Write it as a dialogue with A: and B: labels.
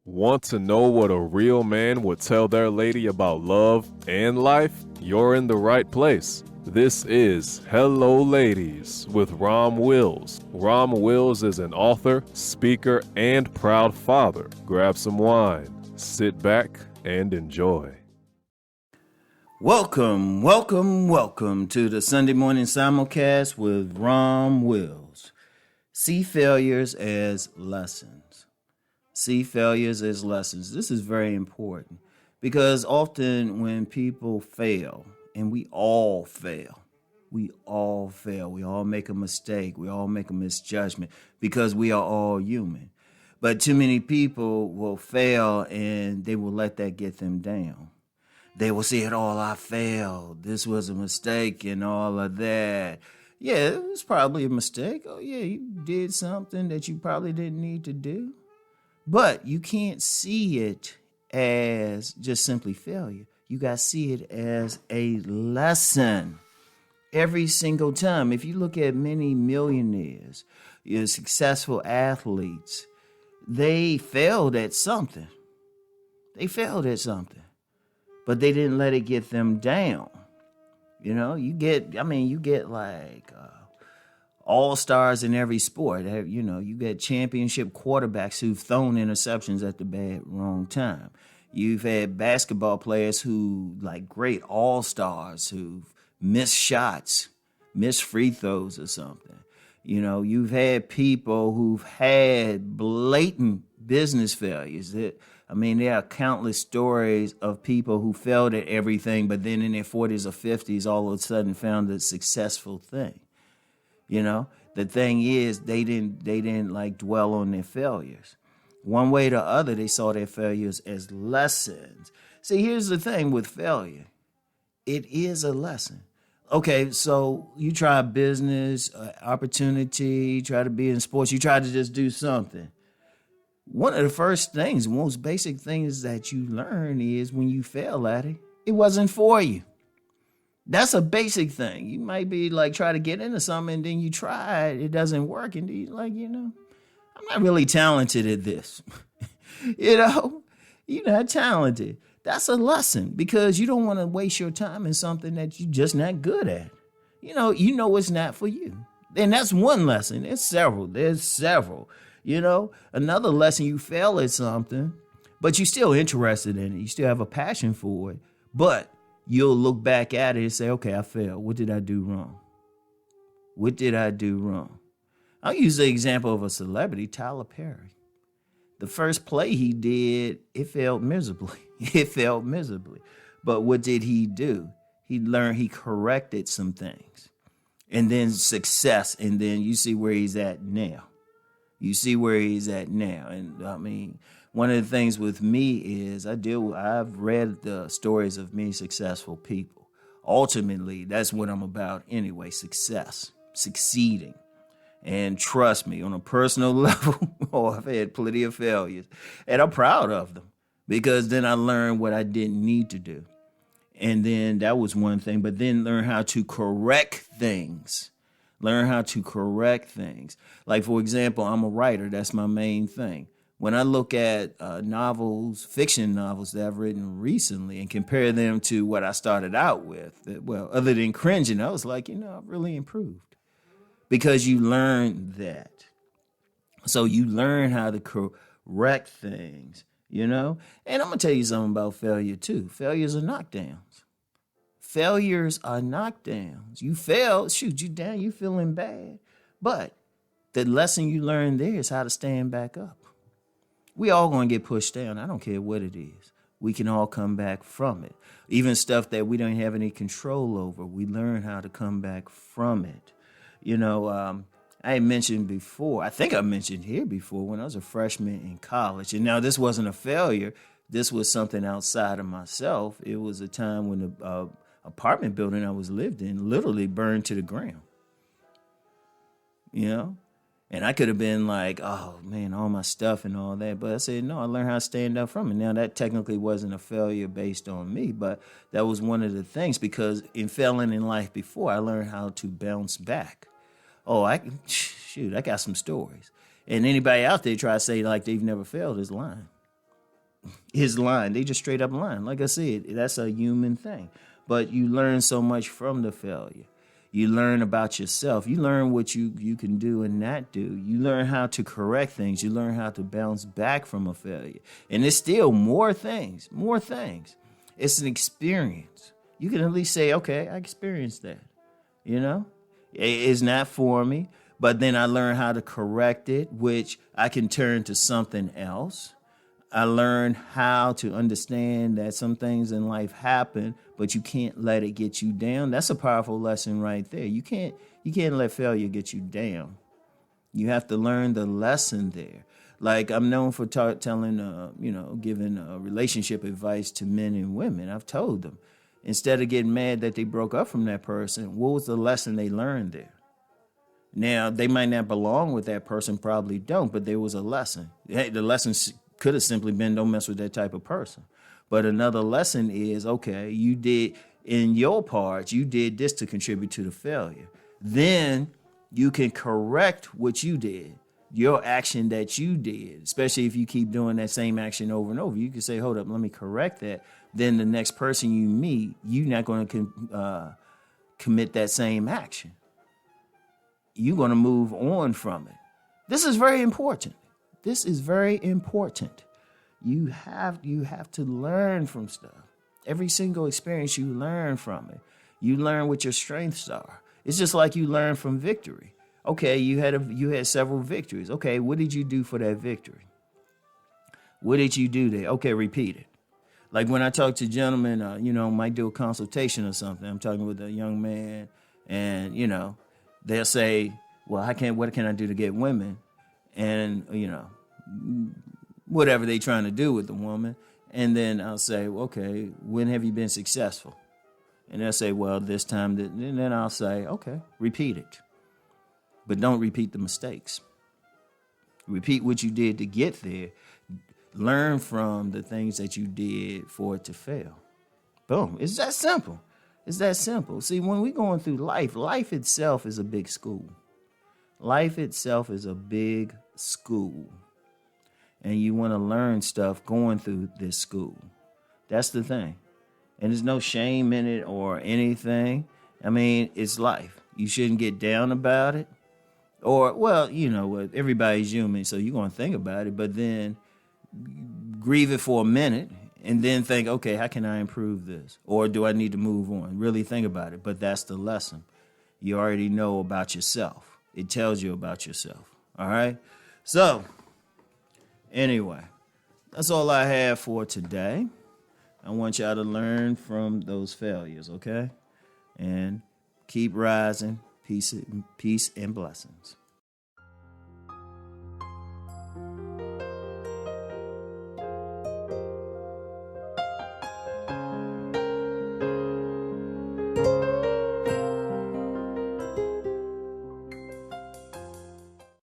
A: Want to know what a real man would tell their lady about love and life? You're in the right place. This is Hello Ladies with Rom Wills. Rom Wills is an author, speaker, and proud father. Grab some wine, sit back, and enjoy.
B: Welcome to the Sunday morning simulcast with Rom Wills. See failures as lessons. See failures as lessons. This is very important because often when people fail, and we all fail, we all make a mistake, we all make a misjudgment because we are all human. But too many people will fail and they will let that get them down. They will say, I failed. This was a mistake and all of that. Yeah, it was probably a mistake. Oh, yeah, you did something that you probably didn't need to do. But you can't see it as just simply failure. You got to see it as a lesson. Every single time. If you look at many millionaires, successful athletes, they failed at something. But they didn't let it get them down. You get like all-stars in every sport. You get championship quarterbacks who've thrown interceptions at the wrong time. You've had basketball players who, like great all-stars, who've missed shots, missed free throws or something. You've had people who've had blatant business failures. There are countless stories of people who failed at everything, but then in their 40s or 50s, all of a sudden found a successful thing. The thing is, they didn't like dwell on their failures. One way or the other, they saw their failures as lessons. See, here's the thing with failure. It is a lesson. Okay, so you try business, opportunity, try to be in sports, you try to just do something. One of the first things, most basic things that you learn is when you fail at it, it wasn't for you. That's a basic thing. You might be like, try to get into something and then you try it doesn't work. And you're like, I'm not really talented at this. You're not talented. That's a lesson because you don't want to waste your time in something that you're just not good at. It's not for you. And that's one lesson. There's several. Another lesson, you fail at something, but you're still interested in it. You still have a passion for it. But you'll look back at it and say, okay, I failed. What did I do wrong? I'll use the example of a celebrity, Tyler Perry. The first play he did, it failed miserably. But what did he do? He corrected some things. And then success. And then you see where he's at now. And one of the things with me is I've read the stories of many successful people. Ultimately, that's what I'm about anyway, success, succeeding. And trust me, on a personal level, I've had plenty of failures. And I'm proud of them because then I learned what I didn't need to do. And then that was one thing, but then learn how to correct things. Like, for example, I'm a writer. That's my main thing. When I look at fiction novels that I've written recently and compare them to what I started out with, other than cringing, I was like, I've really improved. Because you learn that. So you learn how to correct things, And I'm going to tell you something about failure, too. Failures are knockdowns. You fail, shoot you down, you feeling bad. But the lesson you learn there is how to stand back up. We all going to get pushed down. I don't care what it is. We can all come back from it. Even stuff that we don't have any control over, we learn how to come back from it. I mentioned before, I think I mentioned here before, when I was a freshman in college. And now this wasn't a failure. This was something outside of myself. It was a time when the apartment building I was lived in literally burned to the ground. And I could have been like, oh, man, all my stuff and all that. But I said, no, I learned how to stand up from it. Now, that technically wasn't a failure based on me, but that was one of the things because in failing in life before, I learned how to bounce back. I got some stories. And anybody out there try to say like they've never failed is lying. is lying. They just straight up lying. Like I said, that's a human thing. But you learn so much from the failure. You learn about yourself. You learn what you can do and not do. You learn how to correct things. You learn how to bounce back from a failure. And there's still more things, more things. It's an experience. You can at least say, okay, I experienced that. You know, it's not for me, but then I learn how to correct it, which I can turn to something else. I learned how to understand that some things in life happen, but you can't let it get you down. That's a powerful lesson right there. You can't let failure get you down. You have to learn the lesson there. Like I'm known for telling, giving relationship advice to men and women. I've told them, instead of getting mad that they broke up from that person, what was the lesson they learned there? Now, they might not belong with that person, probably don't, but there was a lesson. Hey, the lesson could have simply been don't mess with that type of person. But another lesson is, okay, you did, in your part, you did this to contribute to the failure. Then you can correct what you did, your action that you did, especially if you keep doing that same action over and over. You can say, hold up, let me correct that. Then the next person you meet, you're not going to commit that same action. You're going to move on from it. This is very important. This is very important. You have to learn from stuff. Every single experience, you learn from it. You learn what your strengths are. It's just like you learn from victory. Okay, you had several victories. Okay, what did you do for that victory? What did you do there? Okay, repeat it. Like when I talk to gentlemen, might do a consultation or something. I'm talking with a young man, and they'll say, "Well, what can I do to get women?" And whatever they trying to do with the woman. And then I'll say, okay, when have you been successful? And they'll say, well, this time. And then I'll say, okay, repeat it. But don't repeat the mistakes. Repeat what you did to get there. Learn from the things that you did for it to fail. Boom. It's that simple. It's that simple. See, when we're going through life itself is a big school. Life itself is a big school. And you want to learn stuff going through this school. That's the thing. And there's no shame in it or anything. I mean, it's life. You shouldn't get down about it. Or, well, everybody's human, so you're going to think about it, but then grieve it for a minute and then think, okay, how can I improve this? Or do I need to move on? Really think about it. But that's the lesson. You already know about yourself. It tells you about yourself. All right? So, anyway, that's all I have for today. I want y'all to learn from those failures, okay? And keep rising. Peace and blessings.